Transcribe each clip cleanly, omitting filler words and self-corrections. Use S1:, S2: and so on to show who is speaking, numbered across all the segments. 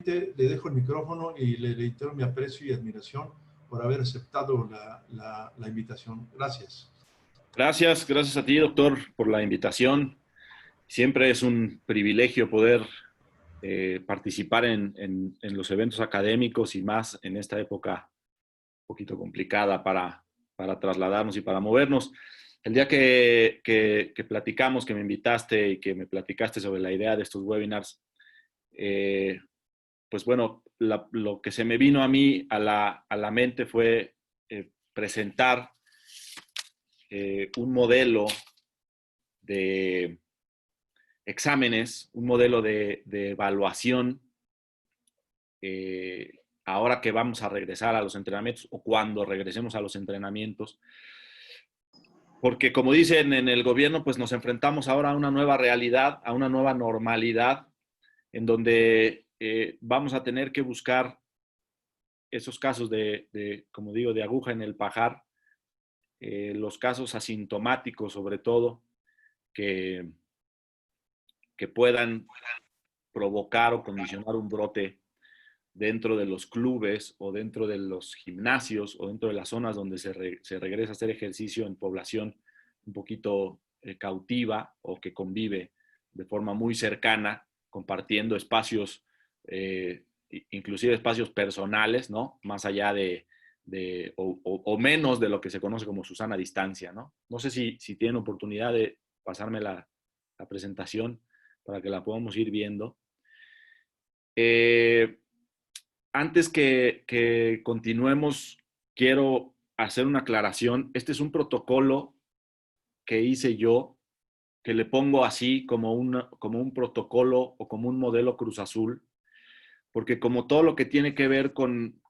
S1: nuevamente le dejo el micrófono y le reitero mi aprecio y admiración por haber aceptado la invitación. Gracias.
S2: Gracias a ti, doctor, por la invitación. Siempre es un privilegio poder participar en los eventos académicos y más en esta época un poquito complicada para trasladarnos y para movernos. El día que platicamos, que me invitaste y que me platicaste sobre la idea de estos webinars, pues bueno, lo que se me vino a mí a la mente fue presentar un modelo de exámenes, un modelo de evaluación ahora que vamos a regresar a los entrenamientos o cuando regresemos a los entrenamientos. Porque como dicen en el gobierno, pues nos enfrentamos ahora a una nueva realidad, a una nueva normalidad, en donde vamos a tener que buscar esos casos como digo, de aguja en el pajar, los casos asintomáticos sobre todo, que puedan provocar o condicionar un brote dentro de los clubes o dentro de los gimnasios o dentro de las zonas donde se regresa a hacer ejercicio en población un poquito cautiva o que convive de forma muy cercana, compartiendo espacios, inclusive espacios personales, ¿no? Más allá o menos de lo que se conoce como su sana distancia, ¿no? No sé si tienen oportunidad de pasarme la presentación para que la podamos ir viendo. Antes que continuemos, quiero hacer una aclaración. Este es un protocolo que hice yo, que le pongo así como un protocolo o como un modelo Cruz Azul, porque como todo lo que tiene que ver con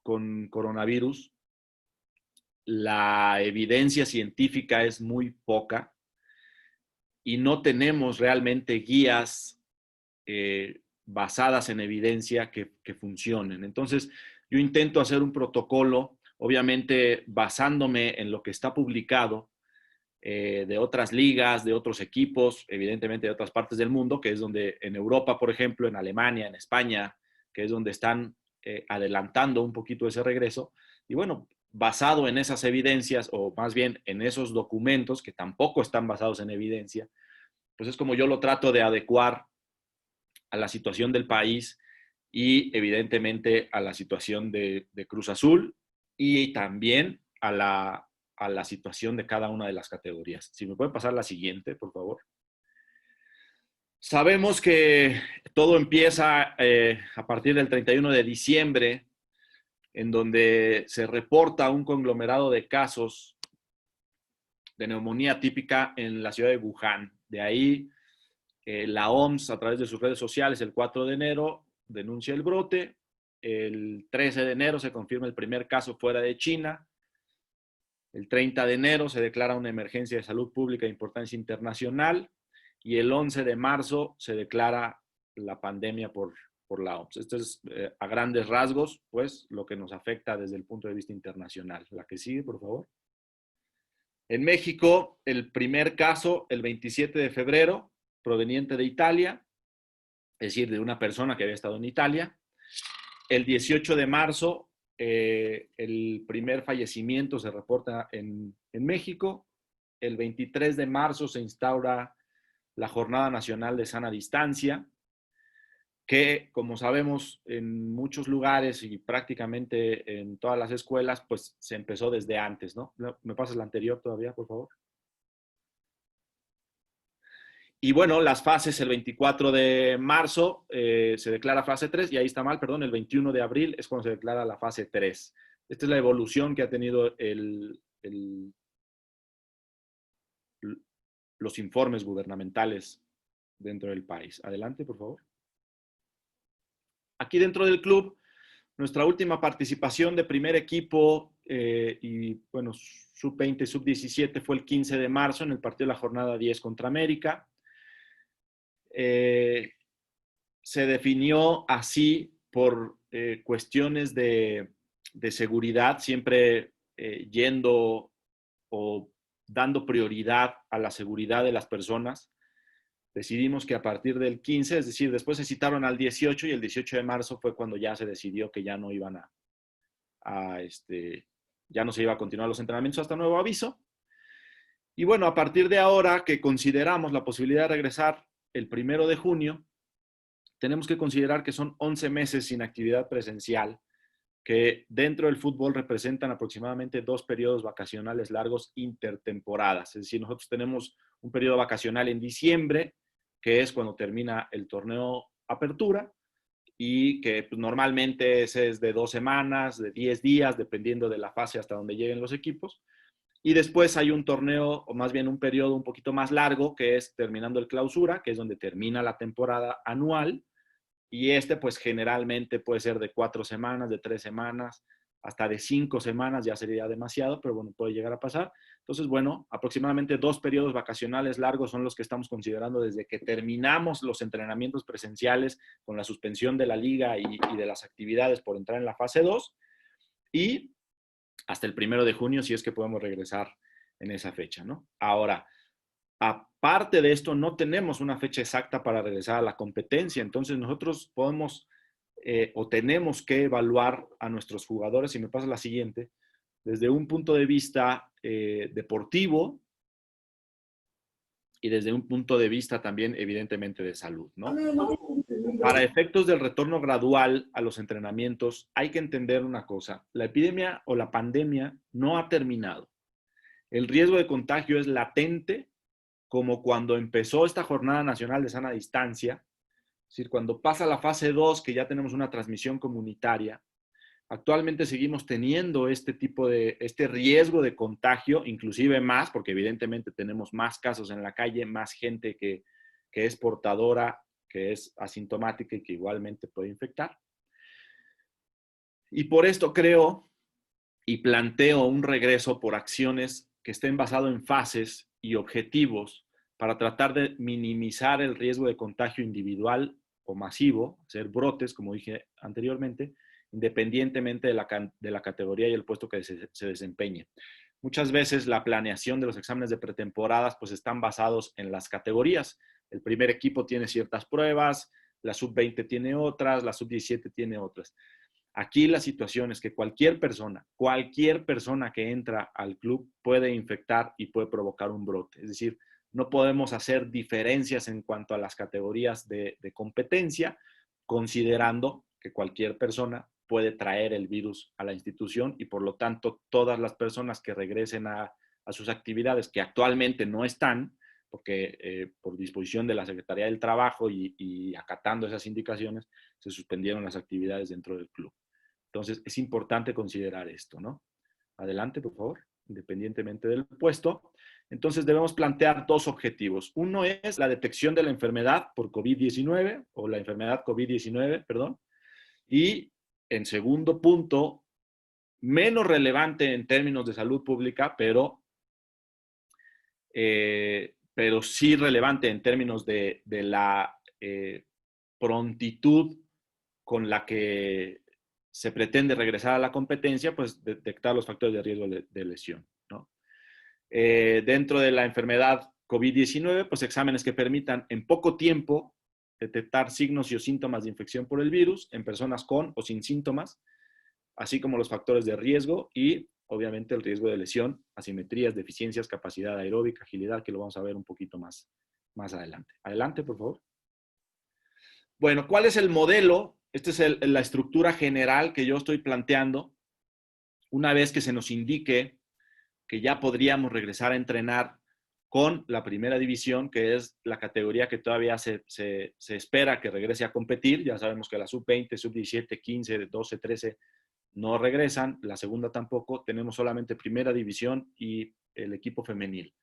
S2: coronavirus, la evidencia científica es muy poca y no tenemos realmente guías basadas en evidencia que funcionen. Entonces, yo intento hacer un protocolo, obviamente basándome en lo que está publicado de otras ligas, de otros equipos, evidentemente de otras partes del mundo, que es donde en Europa, por ejemplo, en Alemania, en España, que es donde están adelantando un poquito ese regreso. Y bueno, basado en esas evidencias, o más bien en esos documentos que tampoco están basados en evidencia, pues es como yo lo trato de adecuar a la situación del país y evidentemente a la situación de Cruz Azul y también a la situación de cada una de las categorías. Si me pueden pasar la siguiente, por favor. Sabemos que todo empieza a partir del 31 de diciembre, en donde se reporta un conglomerado de casos de neumonía típica en la ciudad de Wuhan. De ahí la OMS, a través de sus redes sociales, el 4 de enero, denuncia el brote. El 13 de enero se confirma el primer caso fuera de China. El 30 de enero se declara una emergencia de salud pública de importancia internacional. Y el 11 de marzo se declara la pandemia por la OMS. Esto es a grandes rasgos, pues, lo que nos afecta desde el punto de vista internacional. La que sigue, por favor. En México, el primer caso, el 27 de febrero, proveniente de Italia, es decir, de una persona que había estado en Italia. El 18 de marzo, el primer fallecimiento se reporta en México. El 23 de marzo se instaura la Jornada Nacional de Sana Distancia, que, como sabemos, en muchos lugares y prácticamente en todas las escuelas, pues se empezó desde antes, ¿no? ¿Me pasas la anterior todavía, por favor? Y bueno, las fases, el 24 de marzo se declara fase 3 y ahí está mal, perdón, el 21 de abril es cuando se declara la fase 3. Esta es la evolución que ha tenido los informes gubernamentales dentro del país. Adelante, por favor. Aquí dentro del club, nuestra última participación de primer equipo y bueno, sub-20, sub-17 fue el 15 de marzo en el partido de la jornada 10 contra América. Se definió así por cuestiones de seguridad, siempre yendo o dando prioridad a la seguridad de las personas. decidimos que a partir del 15, es decir, después se citaron al 18 y el 18 de marzo fue cuando ya se decidió que ya no iban ya no se iba a continuar los entrenamientos hasta nuevo aviso. Y bueno, a partir de ahora que consideramos la posibilidad de regresar el 1 de junio, tenemos que considerar que son 11 meses sin actividad presencial, que dentro del fútbol representan aproximadamente 2 periodos vacacionales largos intertemporadas. Es decir, nosotros tenemos un periodo vacacional en diciembre, que es cuando termina el torneo Apertura, y que pues, normalmente ese es de 2 semanas, de 10 días, dependiendo de la fase hasta donde lleguen los equipos. Y después hay un torneo, o más bien un periodo un poquito más largo, que es terminando el Clausura, que es donde termina la temporada anual. Y pues generalmente puede ser de 4 semanas, de 3 semanas, hasta de 5 semanas, ya sería demasiado, pero bueno, puede llegar a pasar. Entonces, bueno, aproximadamente 2 periodos vacacionales largos son los que estamos considerando desde que terminamos los entrenamientos presenciales con la suspensión de la liga y de las actividades por entrar en la fase 2 y hasta el 1 de junio, si es que podemos regresar en esa fecha, ¿no? Ahora, aparte de esto, no tenemos una fecha exacta para regresar a la competencia, entonces nosotros podemos o tenemos que evaluar a nuestros jugadores, y me pasa la siguiente, desde un punto de vista deportivo y desde un punto de vista también, evidentemente, de salud, ¿no? Para efectos del retorno gradual a los entrenamientos, hay que entender una cosa, la epidemia o la pandemia no ha terminado. El riesgo de contagio es latente, como cuando empezó esta Jornada Nacional de Sana Distancia, es decir, cuando pasa la fase 2, que ya tenemos una transmisión comunitaria. Actualmente seguimos teniendo este riesgo de contagio, inclusive más, porque evidentemente tenemos más casos en la calle, más gente que es portadora, que es asintomática y que igualmente puede infectar. Y por esto creo y planteo un regreso por acciones que estén basadas en fases y objetivos para tratar de minimizar el riesgo de contagio individual o masivo, hacer brotes, como dije anteriormente, independientemente de la categoría y el puesto que se desempeñe. Muchas veces la planeación de los exámenes de pretemporadas pues están basados en las categorías. El primer equipo tiene ciertas pruebas, la sub-20 tiene otras, la sub-17 tiene otras. Aquí la situación es que cualquier persona que entra al club puede infectar y puede provocar un brote. Es decir, no podemos hacer diferencias en cuanto a las categorías de competencia, considerando que cualquier persona puede traer el virus a la institución y por lo tanto todas las personas que regresen a sus actividades que actualmente no están, porque por disposición de la Secretaría del Trabajo y acatando esas indicaciones, se suspendieron las actividades dentro del club. Entonces, es importante considerar esto, ¿no? Adelante, por favor, independientemente del puesto. Entonces, debemos plantear 2 objetivos. Uno es la detección de la enfermedad por COVID-19, o la enfermedad COVID-19, perdón. Y, en segundo punto, menos relevante en términos de salud pública, pero sí relevante en términos de la prontitud con la que se pretende regresar a la competencia, pues detectar los factores de riesgo de lesión, ¿no? Dentro de la enfermedad COVID-19, pues exámenes que permitan en poco tiempo detectar signos y o síntomas de infección por el virus en personas con o sin síntomas, así como los factores de riesgo y obviamente el riesgo de lesión, asimetrías, deficiencias, capacidad aeróbica, agilidad, que lo vamos a ver un poquito más adelante. Adelante, por favor. Bueno, ¿cuál es el modelo? Esta es la estructura general que yo estoy planteando. Una vez que se nos indique que ya podríamos regresar a entrenar con la primera división, que es la categoría que todavía se espera que regrese a competir. Ya sabemos que la sub-20, sub-17, 15, 12, 13 no regresan, la segunda tampoco. Tenemos solamente primera división y el equipo femenil.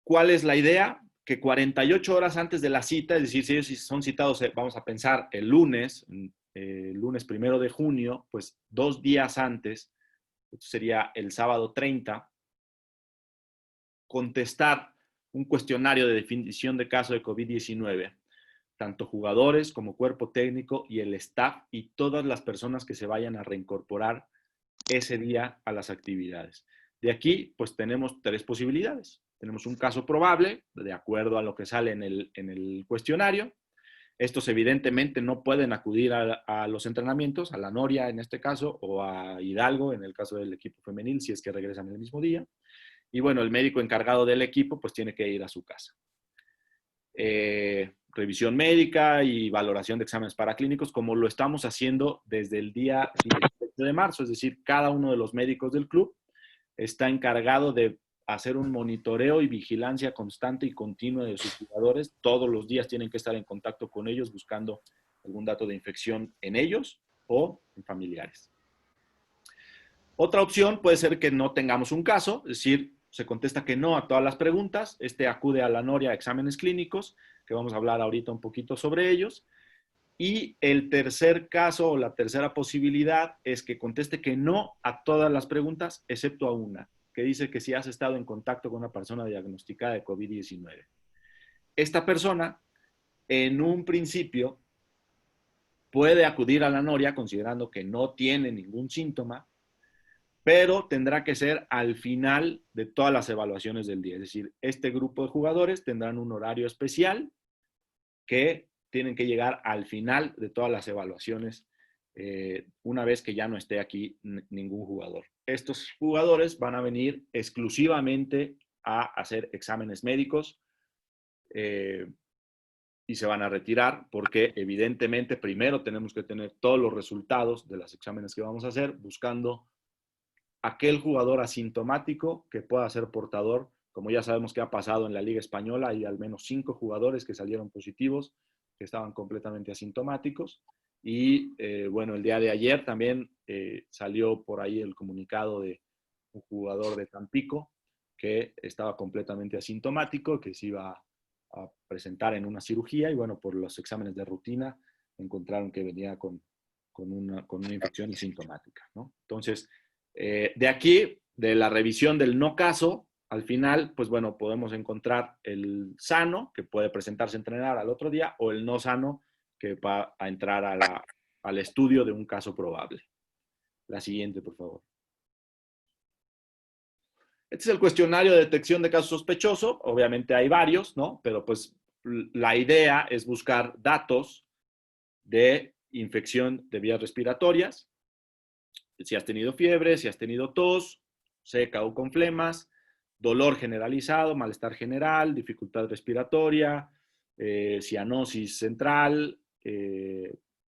S2: ¿Cuál es la idea? Que 48 horas antes de la cita, es decir, si ellos son citados, vamos a pensar el lunes 1 de junio, pues 2 días antes, esto sería el sábado 30, contestar un cuestionario de definición de caso de COVID-19, tanto jugadores como cuerpo técnico y el staff y todas las personas que se vayan a reincorporar ese día a las actividades. De aquí, pues tenemos tres posibilidades. Tenemos un caso probable, de acuerdo a lo que sale en el cuestionario. Estos evidentemente no pueden acudir a los entrenamientos, a la Noria en este caso, o a Hidalgo en el caso del equipo femenil, si es que regresan el mismo día. Y bueno, el médico encargado del equipo pues tiene que ir a su casa. Revisión médica y valoración de exámenes paraclínicos, como lo estamos haciendo desde el día 17 de marzo, es decir, cada uno de los médicos del club está encargado de hacer un monitoreo y vigilancia constante y continua de sus jugadores. Todos los días tienen que estar en contacto con ellos buscando algún dato de infección en ellos o en familiares. Otra opción puede ser que no tengamos un caso, es decir, se contesta que no a todas las preguntas. Acude a la Noria a exámenes clínicos, que vamos a hablar ahorita un poquito sobre ellos. Y el tercer caso o la tercera posibilidad es que conteste que no a todas las preguntas, excepto a una, que dice que si has estado en contacto con una persona diagnosticada de COVID-19. Esta persona, en un principio, puede acudir a la Noria considerando que no tiene ningún síntoma, pero tendrá que ser al final de todas las evaluaciones del día. Es decir, este grupo de jugadores tendrán un horario especial que tienen que llegar al final de todas las evaluaciones una vez que ya no esté aquí ningún jugador. Estos jugadores van a venir exclusivamente a hacer exámenes médicos y se van a retirar porque evidentemente primero tenemos que tener todos los resultados de los exámenes que vamos a hacer buscando aquel jugador asintomático que pueda ser portador. Como ya sabemos que ha pasado en la Liga Española, hay al menos 5 jugadores que salieron positivos, que estaban completamente asintomáticos. Y bueno, el día de ayer también salió por ahí el comunicado de un jugador de Tampico que estaba completamente asintomático, que se iba a presentar en una cirugía y bueno, por los exámenes de rutina encontraron que venía con una infección asintomática, ¿no? Entonces, de aquí, de la revisión del no caso, al final, pues bueno, podemos encontrar el sano, que puede presentarse a entrenar al otro día, o el no sano, que va a entrar al estudio de un caso probable. La siguiente, por favor. Este es el cuestionario de detección de caso sospechoso. Obviamente hay varios, ¿no? Pero pues la idea es buscar datos de infección de vías respiratorias. Si has tenido fiebre, si has tenido tos, seca o con flemas, dolor generalizado, malestar general, dificultad respiratoria, cianosis central,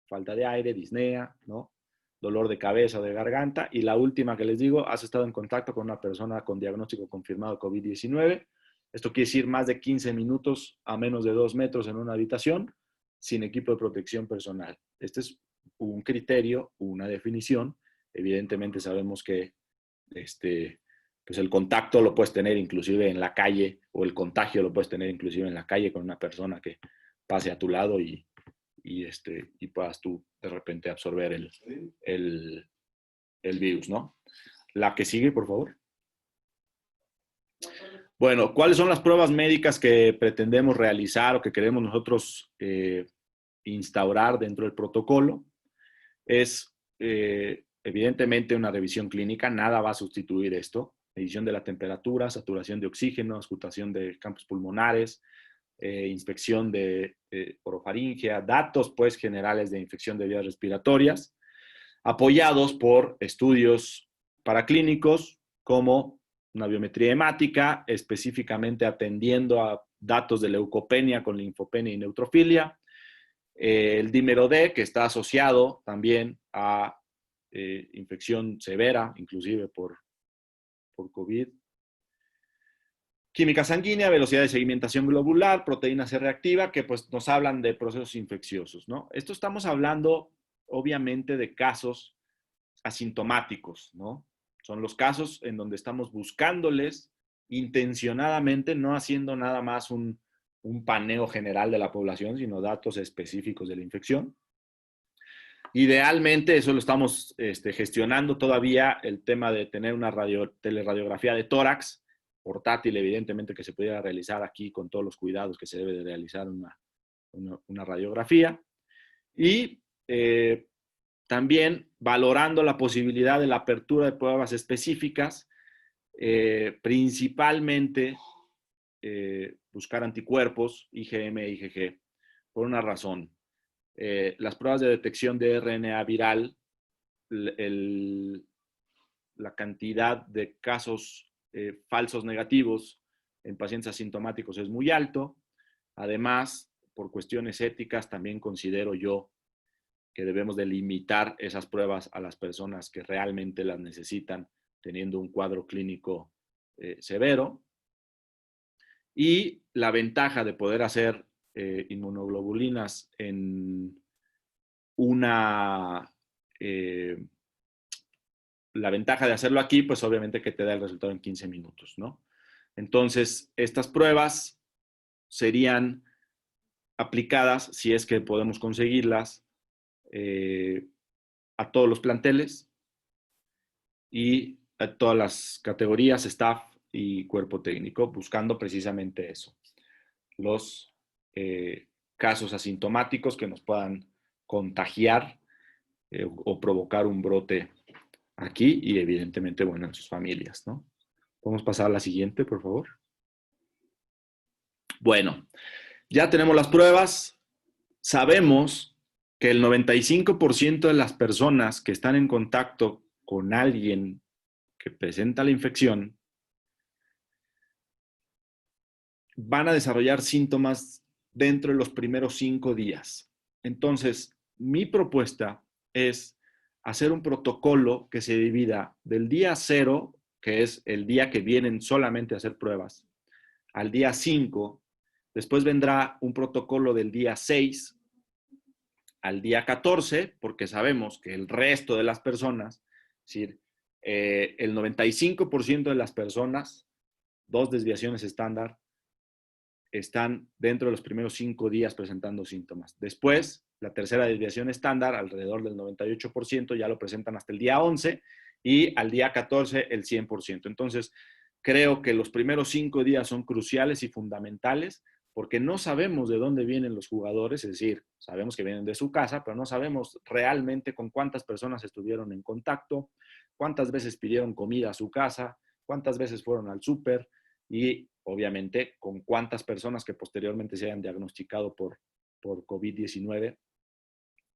S2: falta de aire, disnea, ¿no? Dolor de cabeza o de garganta. Y la última que les digo, has estado en contacto con una persona con diagnóstico confirmado de COVID-19. Esto quiere decir más de 15 minutos a menos de 2 metros en una habitación sin equipo de protección personal. Este es un criterio, una definición. Evidentemente sabemos que pues el contacto lo puedes tener inclusive en la calle o el contagio lo puedes tener inclusive en la calle con una persona que pase a tu lado y puedas tú de repente absorber el virus, ¿no? La que sigue, por favor. Bueno, ¿cuáles son las pruebas médicas que pretendemos realizar o que queremos nosotros instaurar dentro del protocolo? Es evidentemente una revisión clínica, nada va a sustituir esto. Medición de la temperatura, saturación de oxígeno, auscultación de campos pulmonares, inspección de orofaringea, datos pues generales de infección de vías respiratorias, apoyados por estudios paraclínicos como una biometría hemática, específicamente atendiendo a datos de leucopenia con linfopenia y neutrofilia, el dímero D, que está asociado también a infección severa, inclusive por COVID. Química sanguínea, velocidad de segmentación globular, proteína C reactiva, que pues nos hablan de procesos infecciosos, ¿no? Esto estamos hablando, obviamente, de casos asintomáticos, ¿no? Son los casos en donde estamos buscándoles intencionadamente, no haciendo nada más un paneo general de la población, sino datos específicos de la infección. Idealmente, eso lo estamos gestionando todavía, el tema de tener una teleradiografía de tórax, portátil, evidentemente, que se pudiera realizar aquí con todos los cuidados que se debe de realizar una radiografía. Y también valorando la posibilidad de la apertura de pruebas específicas principalmente buscar anticuerpos, IgM e IgG, por una razón. Las pruebas de detección de RNA viral, la cantidad de casos falsos negativos en pacientes asintomáticos es muy alto. Además, por cuestiones éticas, también considero yo que debemos de limitar esas pruebas a las personas que realmente las necesitan, teniendo un cuadro clínico severo. Y la ventaja de poder hacer inmunoglobulinas en una... la ventaja de hacerlo aquí, pues obviamente que te da el resultado en 15 minutos, ¿no? Entonces, estas pruebas serían aplicadas, si es que podemos conseguirlas, a todos los planteles y a todas las categorías, staff y cuerpo técnico, buscando precisamente eso. Los casos asintomáticos que nos puedan contagiar o provocar un brote aquí y evidentemente, bueno, en sus familias, ¿no? Podemos pasar a la siguiente, por favor. Bueno, ya tenemos las pruebas. Sabemos que el 95% de las personas que están en contacto con alguien que presenta la infección van a desarrollar síntomas dentro de los primeros 5 días. Entonces, mi propuesta es hacer un protocolo que se divida del día 0, que es el día que vienen solamente a hacer pruebas, al día 5. Después vendrá un protocolo del día 6 al día 14, porque sabemos que el resto de las personas, es decir, el 95% de las personas, 2 desviaciones estándar, están dentro de los primeros 5 días presentando síntomas. Después, la tercera desviación estándar, alrededor del 98%, ya lo presentan hasta el día 11 y al día 14 el 100%. Entonces, creo que los primeros 5 días son cruciales y fundamentales porque no sabemos de dónde vienen los jugadores, es decir, sabemos que vienen de su casa, pero no sabemos realmente con cuántas personas estuvieron en contacto, cuántas veces pidieron comida a su casa, cuántas veces fueron al súper y obviamente con cuántas personas que posteriormente se hayan diagnosticado por COVID-19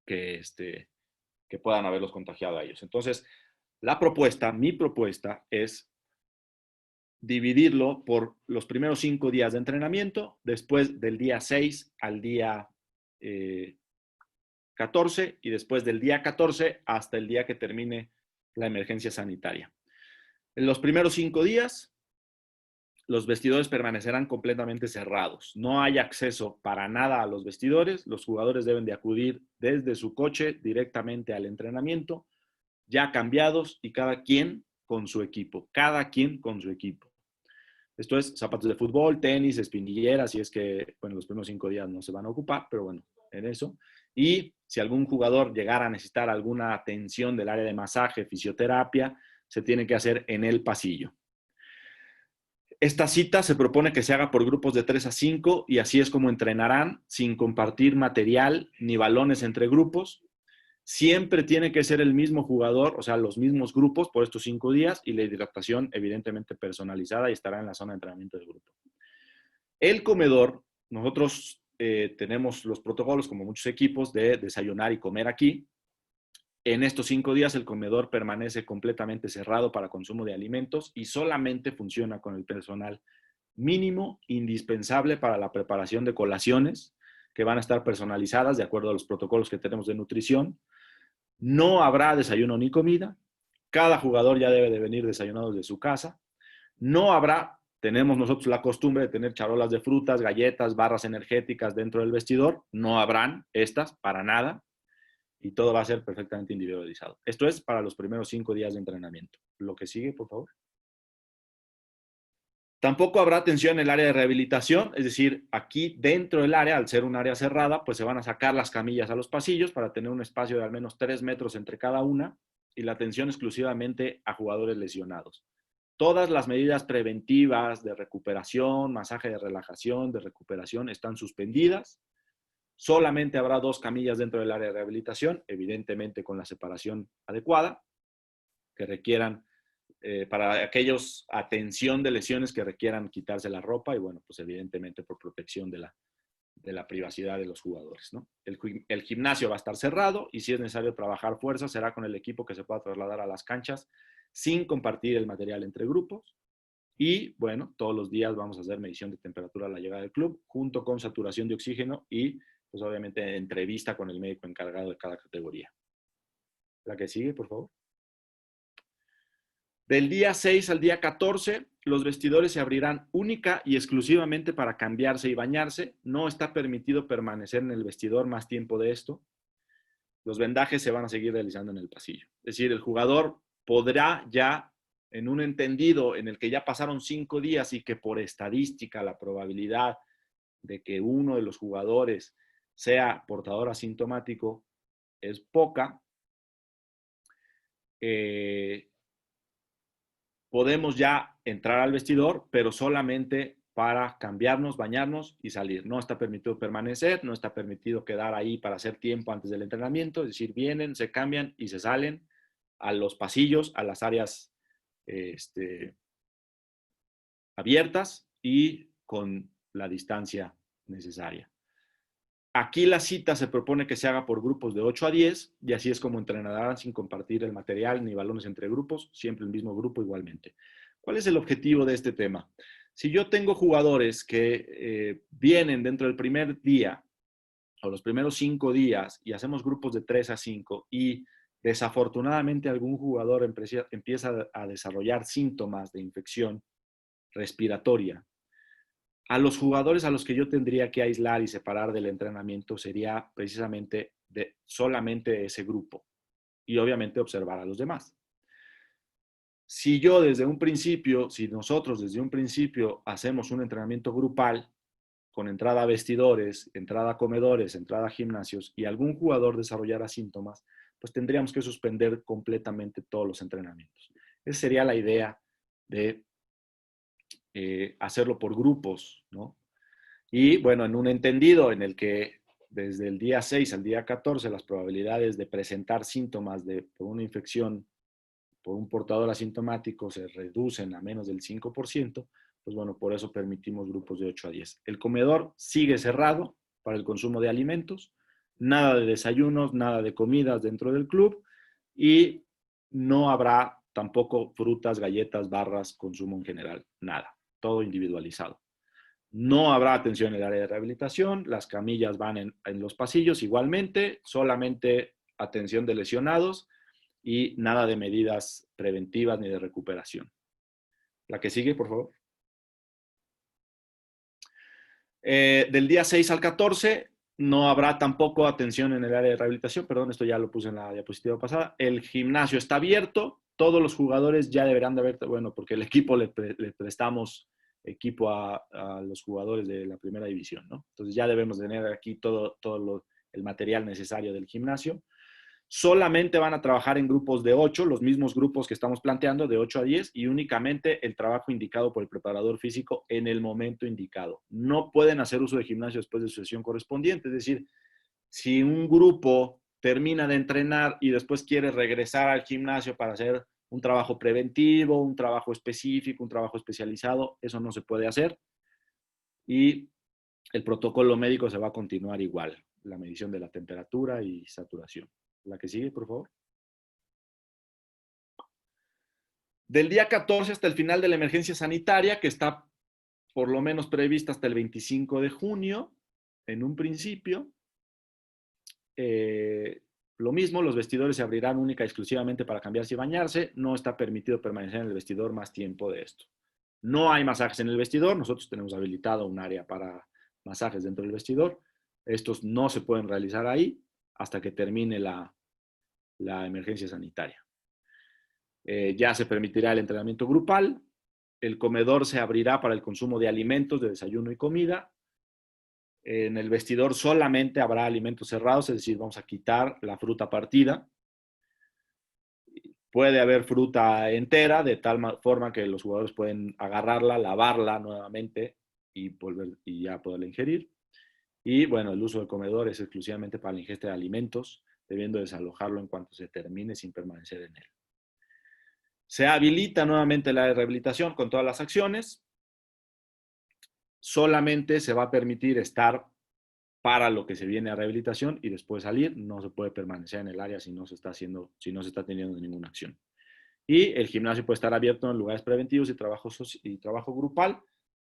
S2: que puedan haberlos contagiado a ellos. Entonces, mi propuesta es dividirlo por los primeros 5 días de entrenamiento, después del día 6 al día 14 y después del día 14 hasta el día que termine la emergencia sanitaria. En los primeros 5 días, los vestidores permanecerán completamente cerrados. No hay acceso para nada a los vestidores. Los jugadores deben de acudir desde su coche directamente al entrenamiento, ya cambiados y cada quien con su equipo. Cada quien con su equipo. Esto es zapatos de fútbol, tenis, espinilleras, si es que, bueno, los primeros 5 días no se van a ocupar, pero bueno, en eso. Y si algún jugador llegara a necesitar alguna atención del área de masaje, fisioterapia, se tiene que hacer en el pasillo. Esta cita se propone que se haga por grupos de 3 a 5 y así es como entrenarán sin compartir material ni balones entre grupos. Siempre tiene que ser el mismo jugador, o sea, los mismos grupos por estos 5 días y la hidratación evidentemente personalizada y estará en la zona de entrenamiento del grupo. El comedor, nosotros tenemos los protocolos como muchos equipos de desayunar y comer aquí. En estos 5 días el comedor permanece completamente cerrado para consumo de alimentos y solamente funciona con el personal mínimo indispensable para la preparación de colaciones que van a estar personalizadas de acuerdo a los protocolos que tenemos de nutrición. No habrá desayuno ni comida. Cada jugador ya debe de venir desayunado de su casa. No habrá, tenemos nosotros la costumbre de tener charolas de frutas, galletas, barras energéticas dentro del vestidor. No habrán estas para nada. Y todo va a ser perfectamente individualizado. Esto es para los primeros 5 días de entrenamiento. Lo que sigue, por favor. Tampoco habrá atención en el área de rehabilitación, es decir, aquí dentro del área, al ser un área cerrada, pues se van a sacar las camillas a los pasillos para tener un espacio de al menos 3 metros entre cada una y la atención exclusivamente a jugadores lesionados. Todas las medidas preventivas de recuperación, masaje de relajación, de recuperación están suspendidas. Solamente habrá 2 camillas dentro del área de rehabilitación, evidentemente con la separación adecuada, que requieran para aquellos atención de lesiones que requieran quitarse la ropa y bueno, pues evidentemente por protección de la privacidad de los jugadores, ¿no? El gimnasio va a estar cerrado y si es necesario trabajar fuerza será con el equipo que se pueda trasladar a las canchas sin compartir el material entre grupos. Y bueno, todos los días vamos a hacer medición de temperatura a la llegada del club, junto con saturación de oxígeno y, pues obviamente, entrevista con el médico encargado de cada categoría. La que sigue, por favor. Del día 6 al día 14, los vestidores se abrirán única y exclusivamente para cambiarse y bañarse. No está permitido permanecer en el vestidor más tiempo de esto. Los vendajes se van a seguir realizando en el pasillo. Es decir, el jugador podrá ya, en un entendido en el que ya pasaron 5 días y que por estadística la probabilidad de que uno de los jugadores sea portador asintomático es poca, podemos ya entrar al vestidor, pero solamente para cambiarnos, bañarnos y salir. No está permitido permanecer, no está permitido quedar ahí para hacer tiempo antes del entrenamiento, es decir, vienen, se cambian y se salen a los pasillos, a las áreas abiertas y con la distancia necesaria. Aquí la cita se propone que se haga por grupos de 8 a 10 y así es como entrenarán sin compartir el material ni balones entre grupos, siempre el mismo grupo igualmente. ¿Cuál es el objetivo de este tema? Si yo tengo jugadores que vienen dentro del primer día o los primeros 5 días y hacemos grupos de 3 a 5 y desafortunadamente algún jugador empieza a desarrollar síntomas de infección respiratoria, a los jugadores a los que yo tendría que aislar y separar del entrenamiento sería precisamente solamente ese grupo y obviamente observar a los demás. Si nosotros desde un principio hacemos un entrenamiento grupal con entrada a vestidores, entrada a comedores, entrada a gimnasios y algún jugador desarrollara síntomas, pues tendríamos que suspender completamente todos los entrenamientos. Esa sería la idea de hacerlo por grupos, ¿no? Y bueno, en un entendido en el que desde el día 6 al día 14 las probabilidades de presentar síntomas por una infección por un portador asintomático se reducen a menos del 5%, pues bueno, por eso permitimos grupos de 8 a 10. El comedor sigue cerrado para el consumo de alimentos, nada de desayunos, nada de comidas dentro del club y no habrá tampoco frutas, galletas, barras, consumo en general, nada, todo individualizado. No habrá atención en el área de rehabilitación, las camillas van en los pasillos igualmente, solamente atención de lesionados y nada de medidas preventivas ni de recuperación. La que sigue, por favor. Del día 6 al 14 no habrá tampoco atención en el área de rehabilitación, perdón, esto ya lo puse en la diapositiva pasada. El gimnasio está abierto, todos los jugadores ya deberán de haber, bueno, porque el equipo le prestamos equipo a los jugadores de la primera división, ¿no? Entonces ya debemos tener aquí todo el material necesario del gimnasio. Solamente van a trabajar en grupos de 8, los mismos grupos que estamos planteando, de 8 a 10, y únicamente el trabajo indicado por el preparador físico en el momento indicado. No pueden hacer uso de gimnasio después de su sesión correspondiente, es decir, si un grupo termina de entrenar y después quiere regresar al gimnasio para hacer un trabajo preventivo, un trabajo específico, un trabajo especializado, eso no se puede hacer. Y el protocolo médico se va a continuar igual, la medición de la temperatura y saturación. La que sigue, por favor. Del día 14 hasta el final de la emergencia sanitaria, que está por lo menos prevista hasta el 25 de junio, en un principio, lo mismo, los vestidores se abrirán única y exclusivamente para cambiarse y bañarse. No está permitido permanecer en el vestidor más tiempo de esto. No hay masajes en el vestidor. Nosotros tenemos habilitado un área para masajes dentro del vestidor. Estos no se pueden realizar ahí hasta que termine la emergencia sanitaria. Ya se permitirá el entrenamiento grupal. El comedor se abrirá para el consumo de alimentos, de desayuno y comida. En el vestidor solamente habrá alimentos cerrados, es decir, vamos a quitar la fruta partida. Puede haber fruta entera, de tal forma que los jugadores pueden agarrarla, lavarla nuevamente y ya poderla ingerir. Y bueno, el uso del comedor es exclusivamente para la ingesta de alimentos, debiendo desalojarlo en cuanto se termine sin permanecer en él. Se habilita nuevamente la rehabilitación con todas las acciones. Solamente se va a permitir estar para lo que se viene a rehabilitación y después salir. No se puede permanecer en el área si no se está teniendo ninguna acción. Y el gimnasio puede estar abierto en lugares preventivos y trabajo grupal,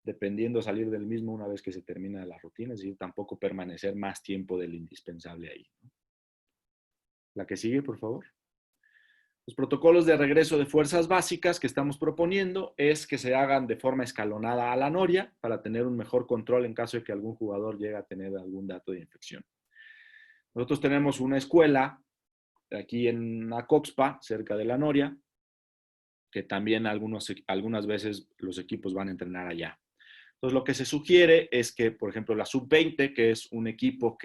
S2: dependiendo de salir del mismo una vez que se termina la rutina, es decir, tampoco permanecer más tiempo del indispensable ahí, ¿no? La que sigue, por favor. Los protocolos de regreso de fuerzas básicas que estamos proponiendo es que se hagan de forma escalonada a la noria para tener un mejor control en caso de que algún jugador llegue a tener algún dato de infección. Nosotros tenemos una escuela aquí en Acoxpa, cerca de la noria, que también algunas veces los equipos van a entrenar allá. Entonces, lo que se sugiere es que, por ejemplo, la Sub-20, que es un equipo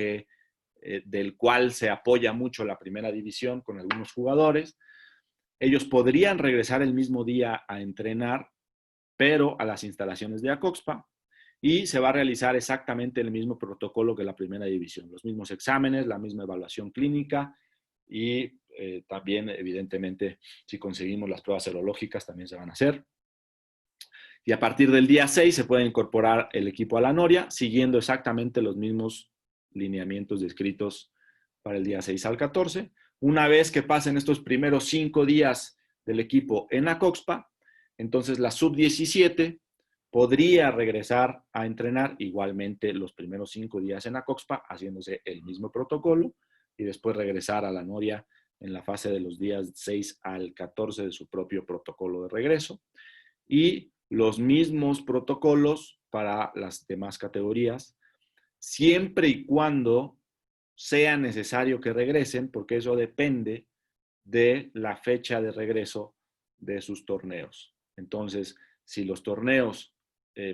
S2: del cual se apoya mucho la primera división con algunos jugadores, ellos podrían regresar el mismo día a entrenar, pero a las instalaciones de Acoxpa, y se va a realizar exactamente el mismo protocolo que la primera división, los mismos exámenes, la misma evaluación clínica y también, evidentemente, si conseguimos las pruebas serológicas, también se van a hacer. Y a partir del día 6 se puede incorporar el equipo a la noria, siguiendo exactamente los mismos lineamientos descritos para el día 6 al 14. Una vez que pasen estos primeros 5 días del equipo en Acoxpa, entonces la sub-17 podría regresar a entrenar igualmente los primeros 5 días en Acoxpa, haciéndose el mismo protocolo, y después regresar a la noria en la fase de los días 6 al 14 de su propio protocolo de regreso. Y los mismos protocolos para las demás categorías, siempre y cuando sea necesario que regresen, porque eso depende de la fecha de regreso de sus torneos. Entonces, si los torneos,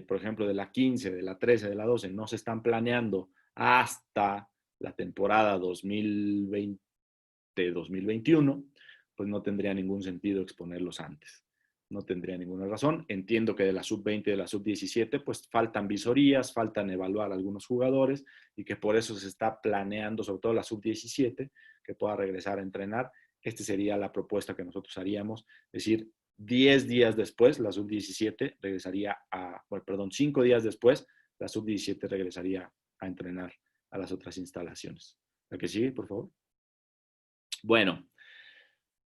S2: por ejemplo, de la 15, de la 13, de la 12, no se están planeando hasta la temporada 2020-2021, pues no tendría ningún sentido exponerlos antes. No tendría ninguna razón. Entiendo que de la sub-20 y de la sub-17, pues faltan visorías, faltan evaluar a algunos jugadores y que por eso se está planeando, sobre todo la sub-17, que pueda regresar a entrenar. Esta sería la propuesta que nosotros haríamos. Es decir, 10 días después, la sub-17 regresaría bueno, 5 días después, la sub-17 regresaría a entrenar a las otras instalaciones. ¿La que sigue, por favor? Bueno,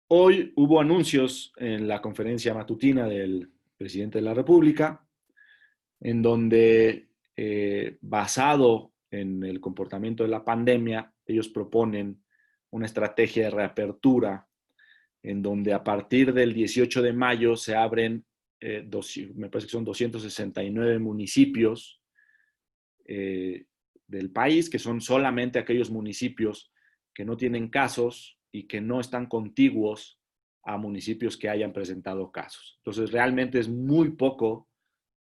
S2: hoy hubo anuncios en la conferencia matutina del presidente de la República, en donde, basado en el comportamiento de la pandemia, ellos proponen una estrategia de reapertura, en donde a partir del 18 de mayo se abren, me parece que son 269 municipios del país, que son solamente aquellos municipios que no tienen casos y que no están contiguos a municipios que hayan presentado casos. Entonces, realmente es muy poco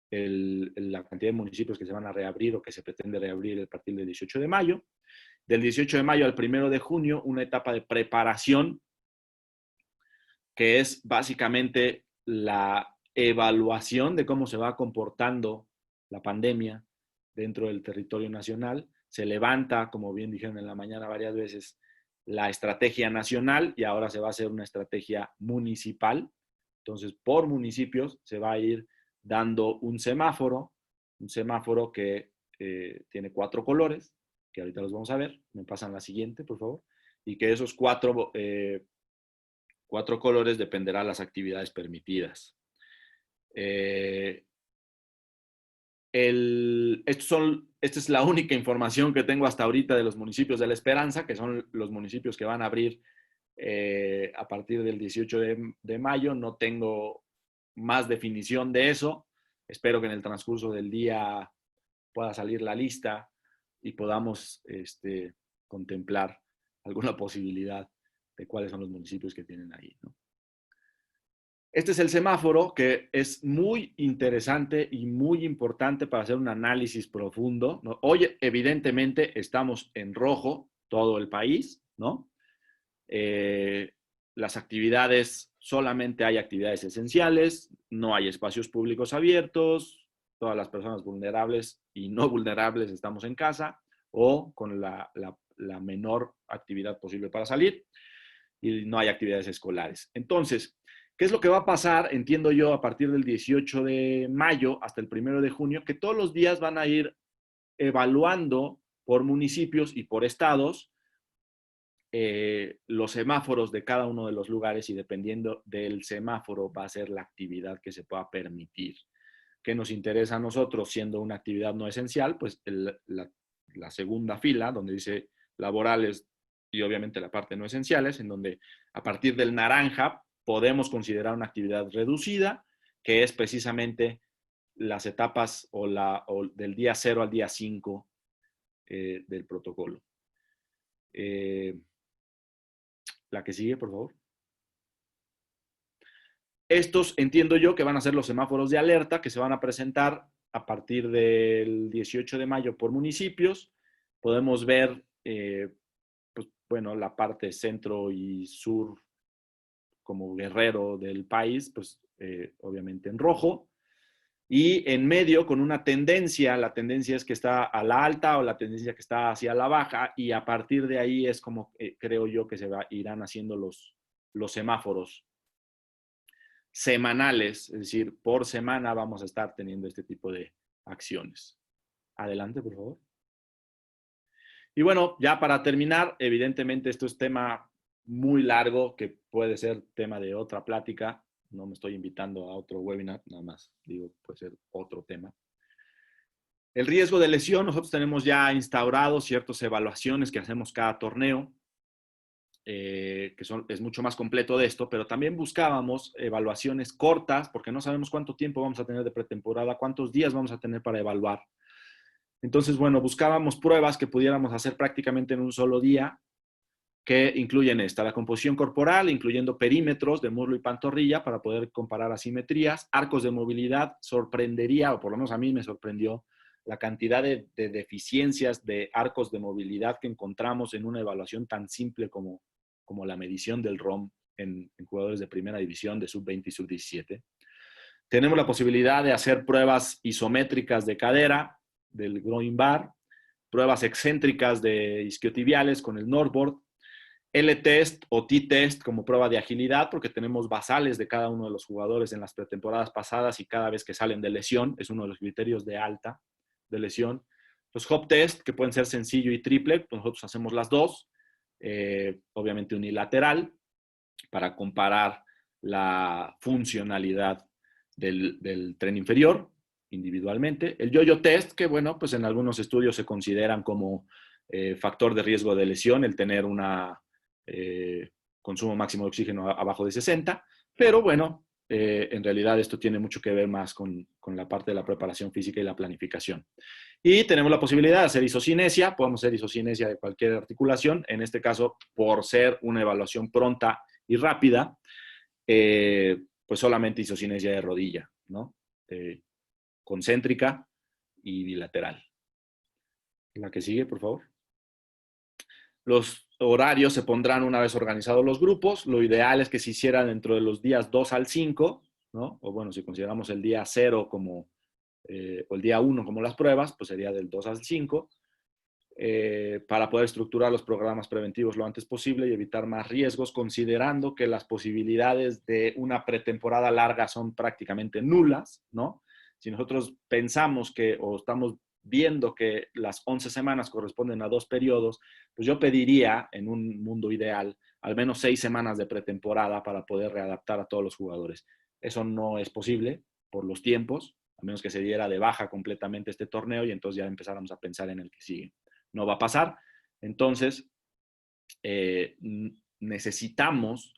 S2: la cantidad de municipios que se van a reabrir o que se pretende reabrir a partir del 18 de mayo. Del 18 de mayo al 1 de junio, una etapa de preparación, que es básicamente la evaluación de cómo se va comportando la pandemia dentro del territorio nacional. Se levanta, como bien dijeron en la mañana varias veces, la estrategia nacional y ahora se va a hacer una estrategia municipal. Entonces, por municipios se va a ir dando un semáforo que tiene 4 colores, que ahorita los vamos a ver. Me pasan la siguiente, por favor. Y que esos 4 colores dependerá de las actividades permitidas. Esta es la única información que tengo hasta ahorita de los municipios de La Esperanza, que son los municipios que van a abrir a partir del 18 de mayo. No tengo más definición de eso. Espero que en el transcurso del día pueda salir la lista y podamos contemplar alguna posibilidad de cuáles son los municipios que tienen ahí, ¿no? Este es el semáforo, que es muy interesante y muy importante para hacer un análisis profundo, ¿no? Hoy, evidentemente, estamos en rojo, todo el país, ¿no? Las actividades, solamente hay actividades esenciales, no hay espacios públicos abiertos, todas las personas vulnerables y no vulnerables estamos en casa o con la menor actividad posible para salir, y no hay actividades escolares. Entonces, ¿Qué es lo que va a pasar? Entiendo yo, a partir del 18 de mayo hasta el 1 de junio, que todos los días van a ir evaluando por municipios y por estados los semáforos de cada uno de los lugares, y dependiendo del semáforo va a ser la actividad que se pueda permitir. ¿Qué nos interesa a nosotros siendo una actividad no esencial? Pues la segunda fila, donde dice laborales y obviamente la parte no esenciales, en donde a partir del naranja podemos considerar una actividad reducida, que es precisamente las etapas o del día 0 al día 5 del protocolo. La que sigue, por favor. Estos entiendo yo que van a ser los semáforos de alerta que se van a presentar a partir del 18 de mayo por municipios. Podemos ver, pues, bueno, la parte centro y sur como guerrero del país, pues obviamente en rojo. Y en medio con una tendencia, la tendencia es que está a la alta o la tendencia que está hacia la baja, y a partir de ahí es como creo yo que irán haciendo los semáforos semanales, es decir, por semana vamos a estar teniendo este tipo de acciones. Adelante, por favor. Y bueno, ya para terminar, evidentemente esto es tema muy largo que puede ser tema de otra plática. No me estoy invitando a otro webinar, nada más digo, puede ser otro tema. El riesgo de lesión, nosotros tenemos ya instaurados ciertas evaluaciones que hacemos cada torneo, es mucho más completo de esto, pero también buscábamos evaluaciones cortas, porque no sabemos cuánto tiempo vamos a tener de pretemporada, cuántos días vamos a tener para evaluar. Entonces, bueno, buscábamos pruebas que pudiéramos hacer prácticamente en un solo día, que incluyen la composición corporal, incluyendo perímetros de muslo y pantorrilla para poder comparar asimetrías, arcos de movilidad. Sorprendería, o por lo menos a mí me sorprendió, la cantidad de deficiencias de arcos de movilidad que encontramos en una evaluación tan simple como la medición del ROM en jugadores de primera división, de sub-20 y sub-17. Tenemos la posibilidad de hacer pruebas isométricas de cadera, del groin bar, pruebas excéntricas de isquiotibiales con el Northboard, L-test o T-test como prueba de agilidad, porque tenemos basales de cada uno de los jugadores en las pretemporadas pasadas y cada vez que salen de lesión, es uno de los criterios de alta de lesión. Los hop test, que pueden ser sencillo y triple, pues nosotros hacemos las dos, obviamente unilateral, para comparar la funcionalidad del tren inferior individualmente. El yo-yo test, que bueno, pues en algunos estudios se consideran como factor de riesgo de lesión, el tener una consumo máximo de oxígeno abajo de 60, pero bueno, en realidad esto tiene mucho que ver más con la parte de la preparación física y la planificación. Y tenemos la posibilidad de hacer isocinesia, podemos hacer isocinesia de cualquier articulación, en este caso, por ser una evaluación pronta y rápida, pues solamente isocinesia de rodilla, ¿no? Concéntrica y bilateral. La que sigue, por favor. Los horarios se pondrán una vez organizados los grupos. Lo ideal es que se hiciera dentro de los días 2 al 5, ¿no? O bueno, si consideramos el día 0 como, o el día 1 como las pruebas, pues sería del 2 al 5, para poder estructurar los programas preventivos lo antes posible y evitar más riesgos, considerando que las posibilidades de una pretemporada larga son prácticamente nulas, ¿no? Si nosotros pensamos que, o estamos viendo que las 11 semanas corresponden a 2 periodos, pues yo pediría, en un mundo ideal, al menos 6 semanas de pretemporada para poder readaptar a todos los jugadores. Eso no es posible por los tiempos, a menos que se diera de baja completamente este torneo y entonces ya empezáramos a pensar en el que sigue. No va a pasar. Entonces, necesitamos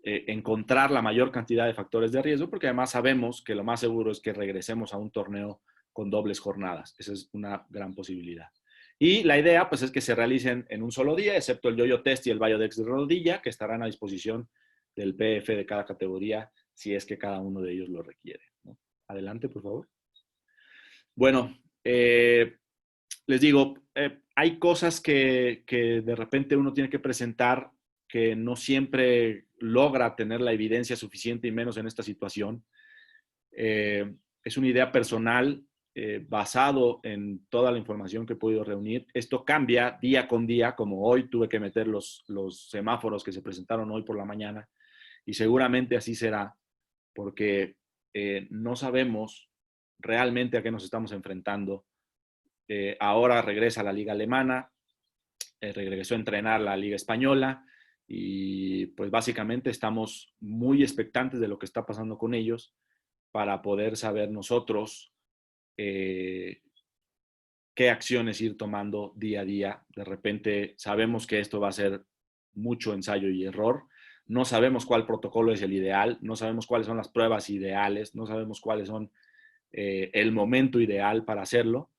S2: encontrar la mayor cantidad de factores de riesgo, porque además sabemos que lo más seguro es que regresemos a un torneo con dobles jornadas. Esa es una gran posibilidad. Y la idea, pues, es que se realicen en un solo día, excepto el yo-yo test y el Biodex de rodilla, que estarán a disposición del PF de cada categoría, si es que cada uno de ellos lo requiere, ¿no? Adelante, por favor. Bueno, les digo, hay cosas que de repente uno tiene que presentar que no siempre logra tener la evidencia suficiente, y menos en esta situación. Es una idea personal basado en toda la información que he podido reunir. Esto cambia día con día, como hoy tuve que meter los semáforos que se presentaron hoy por la mañana, y seguramente así será, porque no sabemos realmente a qué nos estamos enfrentando. Ahora regresa la liga alemana, regresó a entrenar la liga española y pues básicamente estamos muy expectantes de lo que está pasando con ellos para poder saber nosotros eh, qué acciones ir tomando día a día. De repente sabemos que esto va a ser mucho ensayo y error. No sabemos cuál protocolo es el ideal, no sabemos cuáles son las pruebas ideales, no sabemos cuáles son el momento ideal para hacerlo,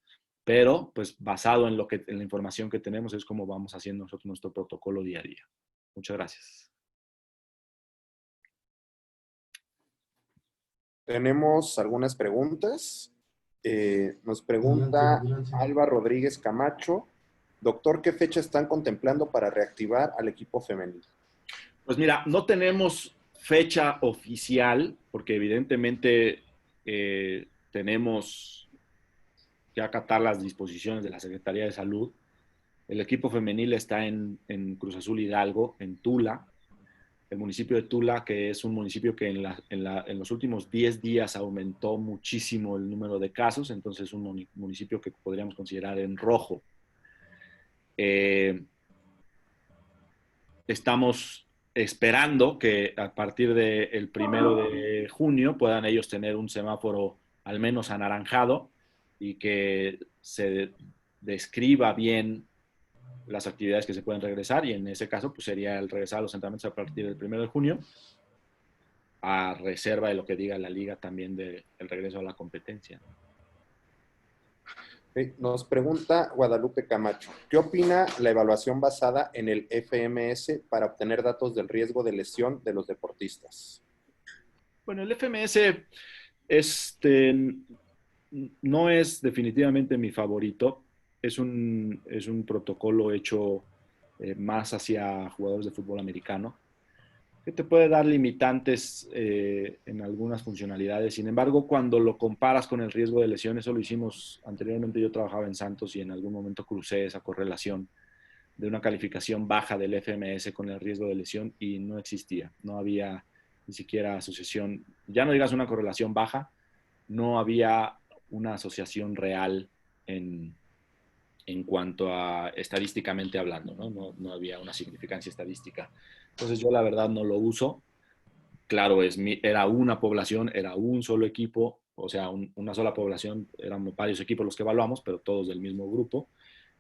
S2: pero pues basado en, en la información que tenemos es como vamos haciendo nosotros nuestro protocolo día a día. Muchas gracias.
S3: Tenemos algunas preguntas. Nos
S1: Adelante,
S3: pregunta
S1: adelante.
S3: Alba Rodríguez Camacho. Doctor, ¿qué fecha están contemplando para reactivar al equipo femenil?
S2: Pues mira, no tenemos fecha oficial, porque evidentemente tenemos que acatar las disposiciones de la Secretaría de Salud. El equipo femenil está en Cruz Azul Hidalgo, en Tula, el municipio de Tula, que es un municipio que en los últimos 10 días aumentó muchísimo el número de casos, entonces es un municipio que podríamos considerar en rojo. Estamos esperando que a partir del 1 de junio puedan ellos tener un semáforo al menos anaranjado y que se describa bien las actividades que se pueden regresar, y en ese caso pues sería el regresar a los entrenamientos a partir del 1 de junio, a reserva de lo que diga la liga también del regreso a la competencia.
S3: Nos pregunta Guadalupe Camacho, ¿qué opina la evaluación basada en el FMS para obtener datos del riesgo de lesión de los deportistas?
S2: Bueno, el FMS no es definitivamente mi favorito. Es un protocolo hecho más hacia jugadores de fútbol americano, que te puede dar limitantes en algunas funcionalidades. Sin embargo, cuando lo comparas con el riesgo de lesión, eso lo hicimos anteriormente. Yo trabajaba en Santos y en algún momento crucé esa correlación de una calificación baja del FMS con el riesgo de lesión y no existía. No había ni siquiera asociación, ya no digas una correlación baja, no había una asociación real en cuanto a estadísticamente hablando, ¿no? No había una significancia estadística. Entonces yo la verdad no lo uso. Claro, era una población, era un solo equipo, o sea, una sola población, eran varios equipos los que evaluamos, pero todos del mismo grupo.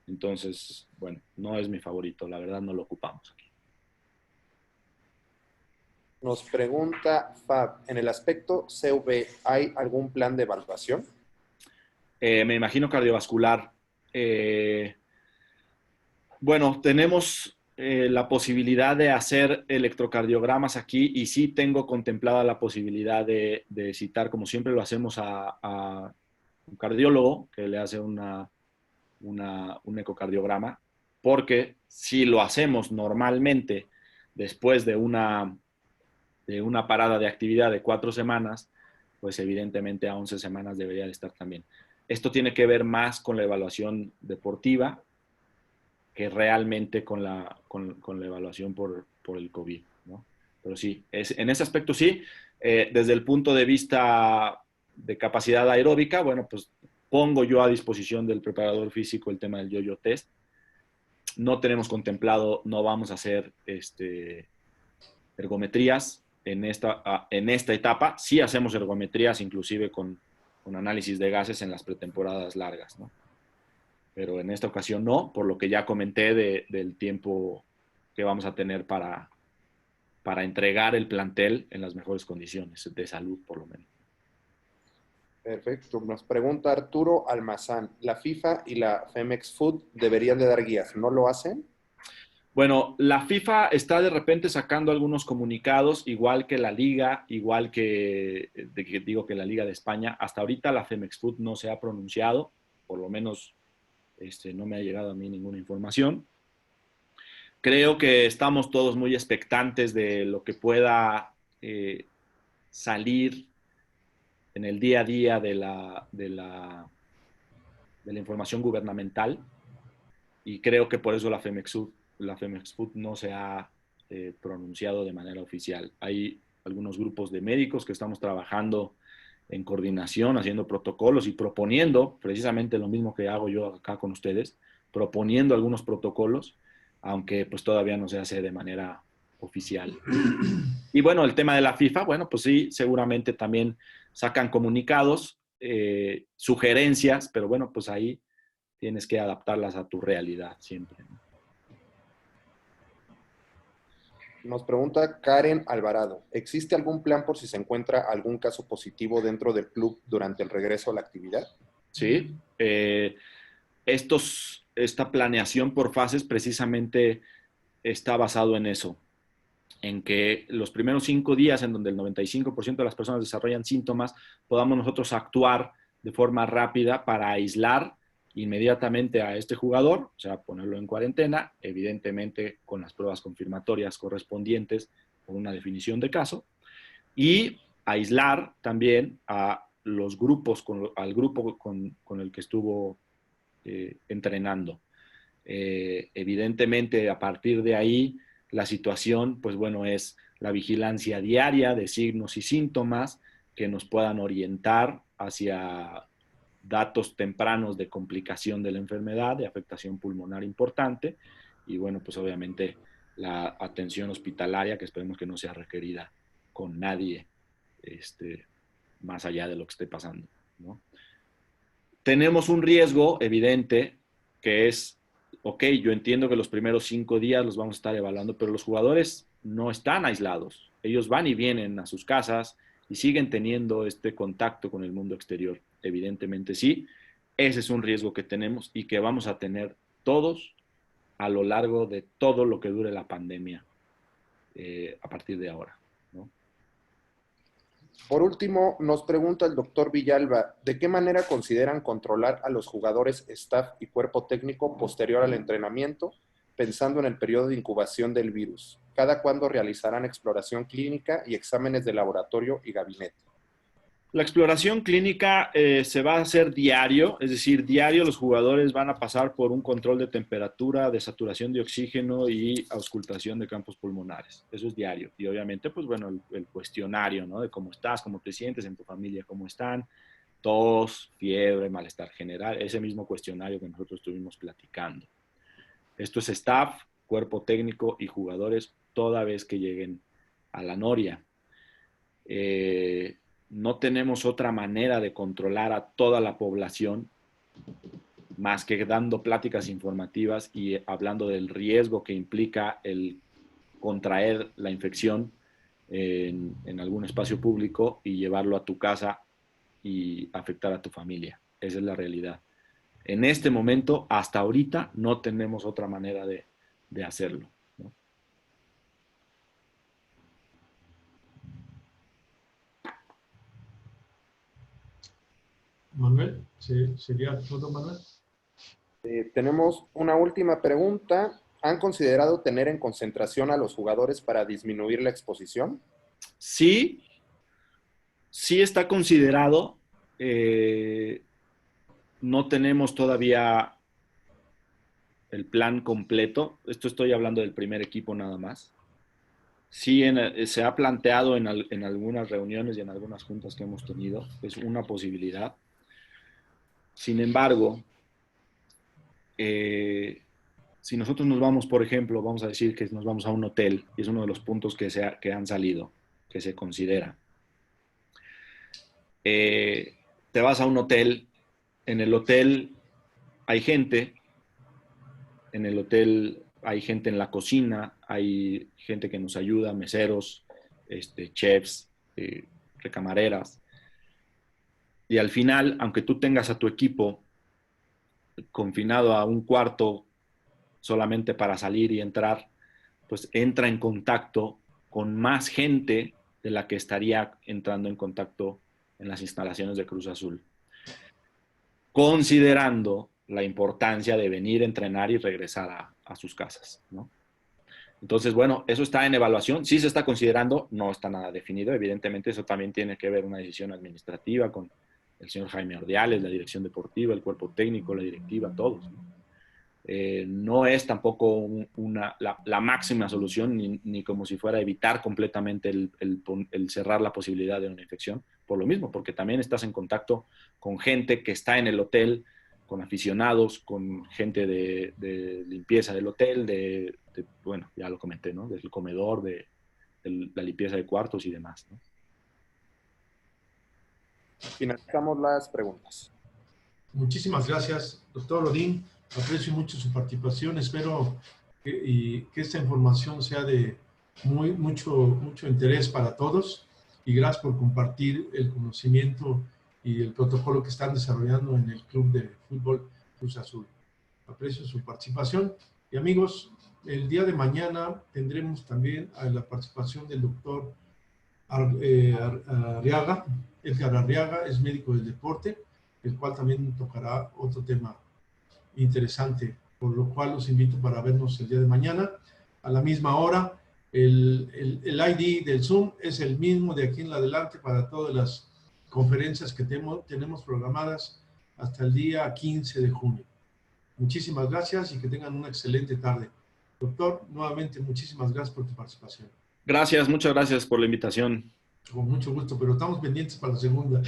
S2: Entonces, bueno, no es mi favorito, la verdad no lo ocupamos aquí.
S3: Nos pregunta Fab, en el aspecto CV, ¿hay algún plan de evaluación?
S2: Me imagino cardiovascular. Bueno, tenemos la posibilidad de hacer electrocardiogramas aquí y sí tengo contemplada la posibilidad de citar, como siempre lo hacemos, a un cardiólogo que le hace un ecocardiograma, porque si lo hacemos normalmente después de una parada de actividad de 4 semanas, pues evidentemente a 11 semanas debería de estar también. Esto tiene que ver más con la evaluación deportiva que realmente con la evaluación por el COVID, ¿no? Pero sí, en ese aspecto sí. Desde el punto de vista de capacidad aeróbica, bueno, pues pongo yo a disposición del preparador físico el tema del yo-yo test. No tenemos contemplado, no vamos a hacer ergometrías en esta etapa. Sí hacemos ergometrías inclusive con análisis de gases en las pretemporadas largas, ¿no? Pero en esta ocasión no, por lo que ya comenté del tiempo que vamos a tener para entregar el plantel en las mejores condiciones de salud, por lo menos.
S3: Perfecto. Nos pregunta Arturo Almazán, ¿la FIFA y la Femex Food deberían de dar guías? ¿No lo hacen?
S2: Bueno, la FIFA está de repente sacando algunos comunicados, igual que la Liga, igual que la Liga de España. Hasta ahorita la Femex Food no se ha pronunciado, por lo menos no me ha llegado a mí ninguna información. Creo que estamos todos muy expectantes de lo que pueda salir en el día a día de la información gubernamental, y creo que por eso la Femex Food no se ha pronunciado de manera oficial. Hay algunos grupos de médicos que estamos trabajando en coordinación, haciendo protocolos y proponiendo precisamente lo mismo que hago yo acá con ustedes, proponiendo algunos protocolos, aunque pues todavía no se hace de manera oficial. Y bueno, el tema de la FIFA, bueno, pues sí, seguramente también sacan comunicados, sugerencias, pero bueno, pues ahí tienes que adaptarlas a tu realidad siempre, ¿no?
S3: Nos pregunta Karen Alvarado, ¿existe algún plan por si se encuentra algún caso positivo dentro del club durante el regreso a la actividad?
S2: Sí, esta planeación por fases precisamente está basado en eso, en que los primeros 5 días en donde el 95% de las personas desarrollan síntomas, podamos nosotros actuar de forma rápida para aislar inmediatamente a este jugador, o sea, ponerlo en cuarentena, evidentemente con las pruebas confirmatorias correspondientes por una definición de caso, y aislar también a los grupos, al grupo con el que estuvo entrenando. Evidentemente, a partir de ahí, la situación, pues bueno, es la vigilancia diaria de signos y síntomas que nos puedan orientar hacia datos tempranos de complicación de la enfermedad, de afectación pulmonar importante, y bueno, pues obviamente la atención hospitalaria, que esperemos que no sea requerida con nadie, más allá de lo que esté pasando, ¿no? Tenemos un riesgo evidente que es, ok, yo entiendo que los primeros 5 días los vamos a estar evaluando, pero los jugadores no están aislados. Ellos van y vienen a sus casas y siguen teniendo este contacto con el mundo exterior. Evidentemente sí, ese es un riesgo que tenemos y que vamos a tener todos a lo largo de todo lo que dure la pandemia a partir de ahora, ¿no?
S3: Por último, nos pregunta el doctor Villalba, ¿de qué manera consideran controlar a los jugadores, staff y cuerpo técnico posterior al entrenamiento, pensando en el periodo de incubación del virus? ¿Cada cuándo realizarán exploración clínica y exámenes de laboratorio y gabinete?
S2: La exploración clínica se va a hacer diario, es decir, diario los jugadores van a pasar por un control de temperatura, de saturación de oxígeno y auscultación de campos pulmonares. Eso es diario. Y obviamente, pues bueno, el cuestionario, ¿no? De cómo estás, cómo te sientes, en tu familia, cómo están, tos, fiebre, malestar general, ese mismo cuestionario que nosotros estuvimos platicando. Esto es staff, cuerpo técnico y jugadores toda vez que lleguen a la noria. No tenemos otra manera de controlar a toda la población más que dando pláticas informativas y hablando del riesgo que implica el contraer la infección en algún espacio público y llevarlo a tu casa y afectar a tu familia. Esa es la realidad. En este momento, hasta ahorita, no tenemos otra manera de hacerlo, ¿no?
S1: Manuel, ¿sería todo, Manuel?
S3: Tenemos una última pregunta. ¿Han considerado tener en concentración a los jugadores para disminuir la exposición?
S2: Sí, sí está considerado. No tenemos todavía el plan completo. Esto estoy hablando del primer equipo nada más. Sí, se ha planteado en algunas reuniones y en algunas juntas que hemos tenido. Es una posibilidad. Sin embargo, si nosotros nos vamos, por ejemplo, vamos a decir que nos vamos a un hotel, y es uno de los puntos que han salido, que se considera. Te vas a un hotel, en el hotel hay gente, en el hotel hay gente en la cocina, hay gente que nos ayuda, meseros, chefs, recamareras. Y al final, aunque tú tengas a tu equipo confinado a un cuarto solamente para salir y entrar, pues entra en contacto con más gente de la que estaría entrando en contacto en las instalaciones de Cruz Azul, considerando la importancia de venir a entrenar y regresar a sus casas, ¿no? Entonces, bueno, eso está en evaluación, sí se está considerando, no está nada definido, evidentemente eso también tiene que ver una decisión administrativa con el señor Jaime Ordiales, la dirección deportiva, el cuerpo técnico, la directiva, todos, ¿no? no es tampoco la máxima solución, ni como si fuera evitar completamente el cerrar la posibilidad de una infección, por lo mismo, porque también estás en contacto con gente que está en el hotel, con aficionados, con gente de limpieza del hotel, bueno, ya lo comenté, ¿no? Del comedor, de la limpieza de cuartos y demás, ¿no?
S3: Finalizamos las preguntas.
S1: Muchísimas gracias, doctor Odín. Aprecio mucho su participación. Espero que esta información sea de mucho interés para todos. Y gracias por compartir el conocimiento y el protocolo que están desarrollando en el Club de Fútbol Cruz Azul. Aprecio su participación. Y amigos, el día de mañana tendremos también la participación del doctor Arriaga. Edgar Arriaga es médico del deporte, el cual también tocará otro tema interesante, por lo cual los invito para vernos el día de mañana a la misma hora. El ID del Zoom es el mismo de aquí en adelante para todas las conferencias que tenemos programadas hasta el día 15 de junio. Muchísimas gracias y que tengan una excelente tarde. Doctor, nuevamente muchísimas gracias por tu participación.
S2: Gracias, muchas gracias por la invitación.
S1: Con mucho gusto, pero estamos pendientes para la segunda.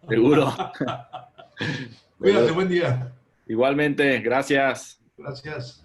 S2: Seguro.
S1: Cuídate, buen día.
S2: Igualmente, gracias.
S1: Gracias.